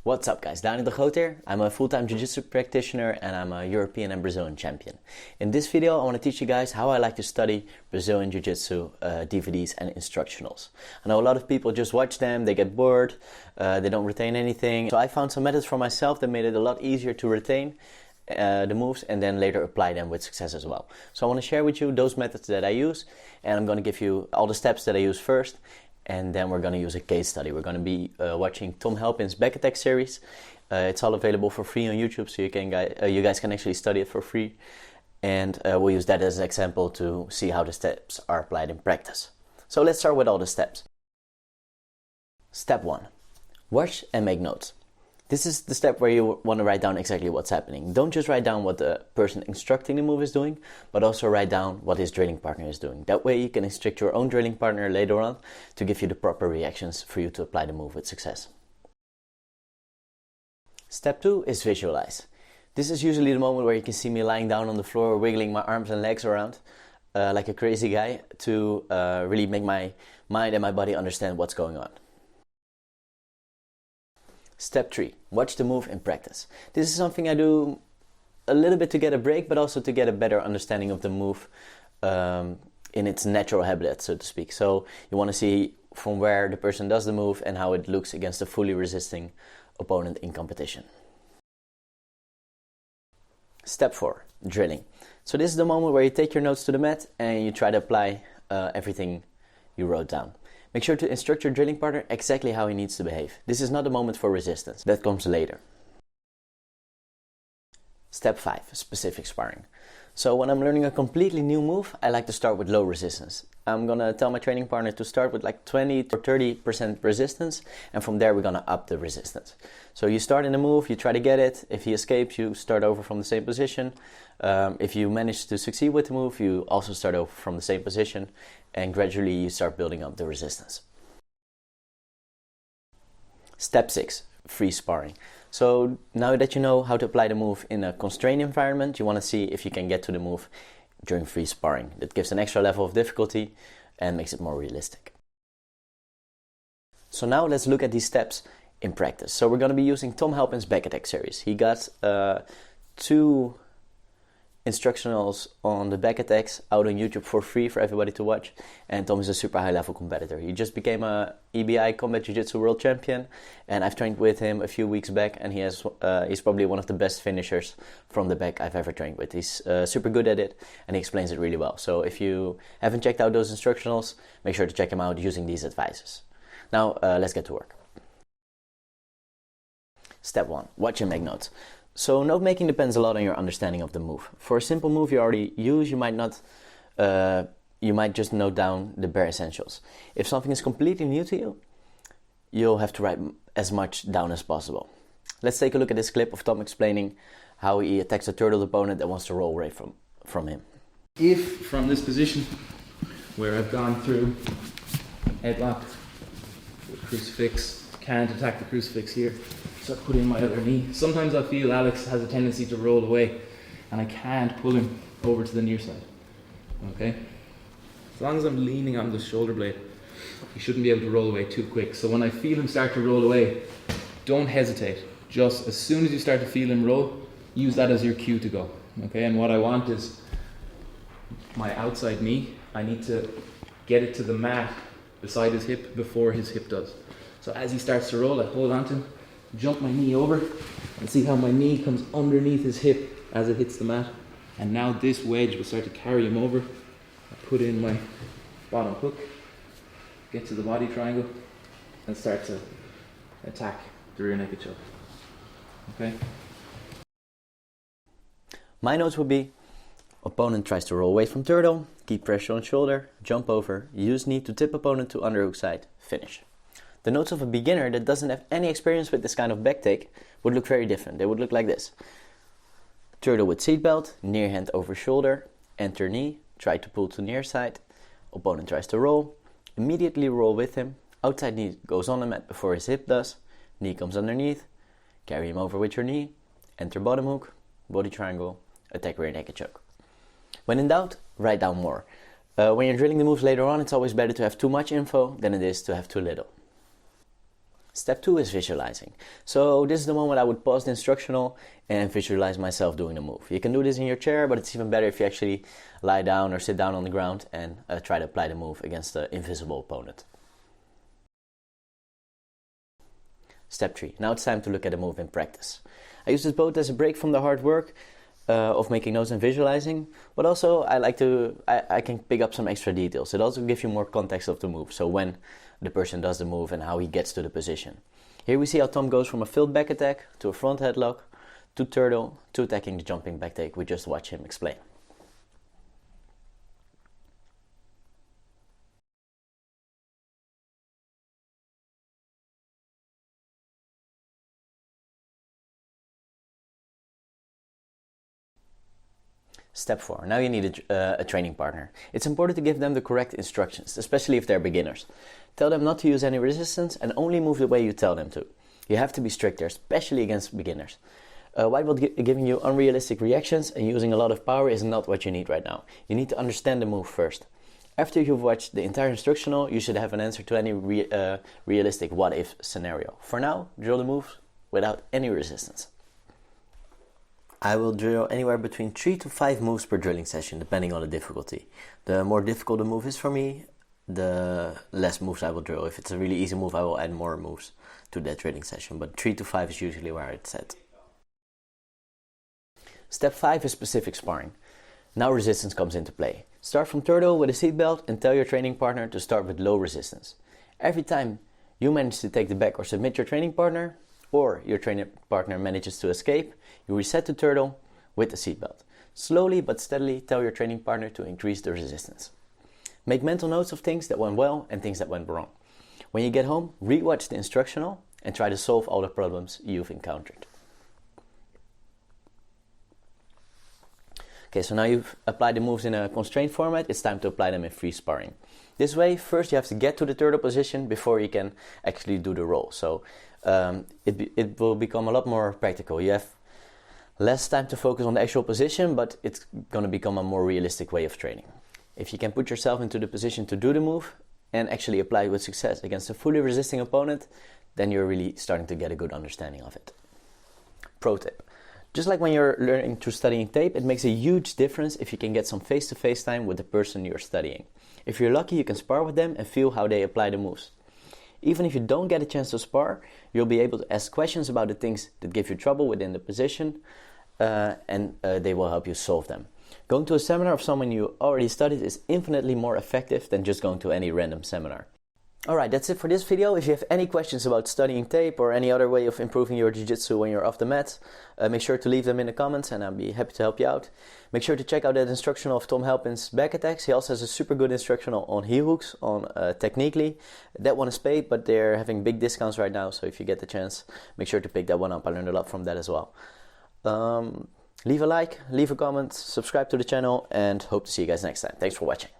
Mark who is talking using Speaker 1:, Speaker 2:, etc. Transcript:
Speaker 1: What's up guys, Daniel de Groot here. I'm a full-time jiu-jitsu practitioner and I'm a European and Brazilian champion. In this video I want to teach you guys how I like to study Brazilian jiu-jitsu DVDs and instructionals. I know a lot of people just watch them, they get bored, they don't retain anything. So I found some methods for myself that made it a lot easier to retain the moves and then later apply them with success as well. So I want to share with you those methods that I use, and I'm going to give you all the steps that I use first. And then we're going to use a case study. We're going to be watching Tom Halpin's back attack series. It's all available for free on YouTube, so you guys can actually study it for free. And we'll use that as an example to see how the steps are applied in practice. So let's start with all the steps. Step 1. Watch and make notes. This is the step where you want to write down exactly what's happening. Don't just write down what the person instructing the move is doing, but also write down what his drilling partner is doing. That way you can instruct your own drilling partner later on to give you the proper reactions for you to apply the move with success. Step 2 is visualize. This is usually the moment where you can see me lying down on the floor, wiggling my arms and legs around like a crazy guy to really make my mind and my body understand what's going on. Step 3. Watch the move in practice. This is something I do a little bit to get a break, but also to get a better understanding of the move in its natural habitat, so to speak. So you want to see from where the person does the move and how it looks against a fully resisting opponent in competition. Step 4. Drilling. So this is the moment where you take your notes to the mat and you try to apply everything you wrote down. Make sure to instruct your drilling partner exactly how he needs to behave. This is not the moment for resistance. That comes later. Step 5. Specific sparring. So when I'm learning a completely new move, I like to start with low resistance. I'm gonna tell my training partner to start with like 20 or 30% resistance, and from there we're gonna up the resistance. So you start in the move, you try to get it. If he escapes, you start over from the same position. If you manage to succeed with the move, you also start over from the same position, and gradually you start building up the resistance. Step 6. Free sparring. So now that you know how to apply the move in a constrained environment, you want to see if you can get to the move during free sparring. That gives an extra level of difficulty and makes it more realistic. So now let's look at these steps in practice. So we're going to be using Tom Halpin's back attack series. He got 2 instructionals on the back attacks out on YouTube for free for everybody to watch, and Tom is a super high level competitor. He just became a EBI Combat Jiu-Jitsu World Champion, and I've trained with him a few weeks back, and he's probably one of the best finishers from the back I've ever trained with. He's super good at it and he explains it really well. So if you haven't checked out those instructionals, make sure to check them out using these advices. Now let's get to work. Step 1. Watch and make notes. So note making depends a lot on your understanding of the move. For a simple move you already use, you might just note down the bare essentials. If something is completely new to you, you'll have to write as much down as possible. Let's take a look at this clip of Tom explaining how he attacks a turtled opponent that wants to roll away from him.
Speaker 2: If from this position where I've gone through headlock, the crucifix, can't attack the crucifix here, so I put in my other knee. Sometimes I feel Alex has a tendency to roll away and I can't pull him over to the near side. Okay? As long as I'm leaning on the shoulder blade, he shouldn't be able to roll away too quick. So when I feel him start to roll away, don't hesitate. Just as soon as you start to feel him roll, use that as your cue to go. Okay? And what I want is my outside knee, I need to get it to the mat beside his hip before his hip does. So as he starts to roll, I hold on to him, jump my knee over, and see how my knee comes underneath his hip as it hits the mat. And now this wedge will start to carry him over. I put in my bottom hook, get to the body triangle, and start to attack the rear naked choke. Okay?
Speaker 1: My notes would be: opponent tries to roll away from turtle, keep pressure on shoulder, jump over, use knee to tip opponent to underhook side, finish. The notes of a beginner that doesn't have any experience with this kind of back take would look very different. They would look like this. Turtle with seatbelt, near hand over shoulder, enter knee, try to pull to near side, opponent tries to roll, immediately roll with him, outside knee goes on the mat before his hip does, knee comes underneath, carry him over with your knee, enter bottom hook, body triangle, attack rear naked choke. When in doubt, write down more. When you're drilling the moves later on, it's always better to have too much info than it is to have too little. Step 2 is visualizing. So this is the moment I would pause the instructional and visualize myself doing the move. You can do this in your chair, but it's even better if you actually lie down or sit down on the ground and try to apply the move against the invisible opponent. Step 3. Now it's time to look at the move in practice. I use this both as a break from the hard work of making notes and visualizing, but also I can pick up some extra details. It also gives you more context of the move, so when the person does the move and how he gets to the position. Here we see how Tom goes from a failed back attack to a front headlock to turtle to attacking the jumping back take. We just watch him explain. Step 4. Now you need a training partner. It's important to give them the correct instructions, especially if they're beginners. Tell them not to use any resistance and only move the way you tell them to. You have to be stricter, especially against beginners. Whiteboard giving you unrealistic reactions and using a lot of power is not what you need right now. You need to understand the move first. After you've watched the entire instructional, you should have an answer to any realistic what-if scenario. For now, drill the move without any resistance. I will drill anywhere between 3 to 5 moves per drilling session, depending on the difficulty. The more difficult the move is for me, the less moves I will drill. If it's a really easy move, I will add more moves to that drilling session, but 3 to 5 is usually where it's at. Step 5 is specific sparring. Now resistance comes into play. Start from turtle with a seatbelt and tell your training partner to start with low resistance. Every time you manage to take the back or submit your training partner, or your training partner manages to escape, you reset to turtle with the seatbelt. Slowly but steadily tell your training partner to increase the resistance. Make mental notes of things that went well and things that went wrong. When you get home, rewatch the instructional and try to solve all the problems you've encountered. Okay, so now you've applied the moves in a constrained format, it's time to apply them in free sparring. This way, first you have to get to the turtle position before you can actually do the roll. So it will become a lot more practical. You have less time to focus on the actual position, but it's going to become a more realistic way of training. If you can put yourself into the position to do the move and actually apply it with success against a fully resisting opponent, then you're really starting to get a good understanding of it. Pro tip. Just like when you're learning through studying tape, it makes a huge difference if you can get some face-to-face time with the person you're studying. If you're lucky, you can spar with them and feel how they apply the moves. Even if you don't get a chance to spar, you'll be able to ask questions about the things that give you trouble within the position, and they will help you solve them. Going to a seminar of someone you already studied is infinitely more effective than just going to any random seminar. Alright, that's it for this video. If you have any questions about studying tape or any other way of improving your jiu-jitsu when you're off the mat, make sure to leave them in the comments and I'll be happy to help you out. Make sure to check out that instructional of Tom Halpin's back attacks. He also has a super good instructional on heel hooks, on technically. That one is paid, but they're having big discounts right now, so if you get the chance, make sure to pick that one up. I learned a lot from that as well. Leave a like, leave a comment, subscribe to the channel, and hope to see you guys next time. Thanks for watching.